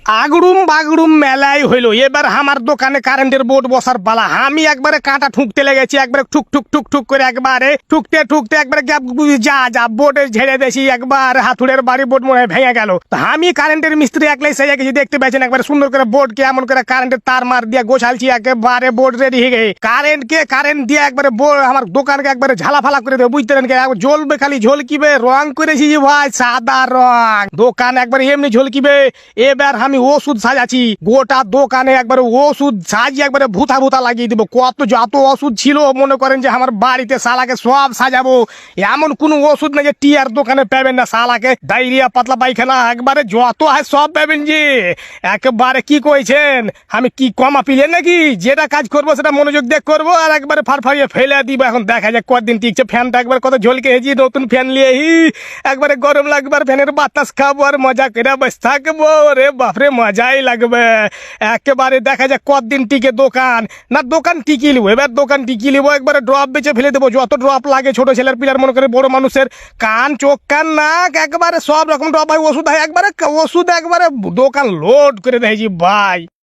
আগড়ুম বাগড়ুম মেলাই হইলো। এবার আমার দোকানে কারেন্টের বোর্ড বসার পালা। আমি একবারে কাঁটা ঠুকতে লেগেছি, একবারে ঠুক ঠুক ঠুক ঠুক করে একবারে ঠুকতে ঠুকতে একবারে যা বোর্ডে ঝেড়ে দেছি, একবার হাতুড়ের বাড়ি বোর্ড মনে হয় ভেঙে গেল। তা আমি কারেন্টের মিস্ত্রি একলাই সেজে গেছি, দেখতে পেয়েছেন একবারে সুন্দর করে বোর্ডকে এমন করে কারেন্টের তার মার দিয়ে গোছালছি, একেবারে বোর্ড রেডি হয়ে গেছে। কারেন্ট দিয়ে একবারে বোর্ড আমার দোকানকে একবারে ঝালাফালা করে দেবো, বুঝতে পারেন? জ্বলবে, খালি ঝলকিবে। রং করেছি ভাই সাদা রং, দোকান একবারে এমনি ঝলকিবে। এবার আমি ওষুধ সাজাচ্ছি, গোটা দোকানে একবারে ওষুধ সাজিয়ে একবারে ভূতা ভূতা লাগিয়ে দিব। যত ওষুধ ছিল মনে করেন যে আমার বাড়িতে শালাকে সব সাজাবো। এমন কোন ওষুধ নেই যে টিয়ার দোকানে পাবেন না। শালাকে ডায়রিয়া, পাতলা পায়খানা একবারে যত হয় সব পাবেন। যে একেবারে কি কইছেন, আমি কি কমা পিলেন নাকি? যেটা কাজ করবো সেটা মনোযোগ দিয়ে করবো, আর একবারে ফারফারিয়ে ফেলে দিব। এখন দেখা যাক কতদিন টিকছে। ফ্যানটা একবার কত ঝলকে হেজি, নতুন ফ্যান নিয়ে একবারে গরম লাগবে, আর ফ্যানের বাতাস খাবো আর মজা করে বসে থাকবো। রে বাপরে মজাই লাগবে। একেবারে দেখা যাক কতদিন টিকে দোকান। না দোকান টিকিয়ে নিবো, এবার দোকান টিকিয়ে নিবো, একবারে ড্রপ বেচে ফেলে দেবো। যত ড্রপ লাগে ছোট ছেলের পিলার মনে করে বড় মানুষের কান, চোখ, কান, নাক, একবারে সব রকম ড্রপ হয়। ওষুধ হয় একবারে, ওষুধ একবারে দোকান লোড করে দিয়েছি ভাই।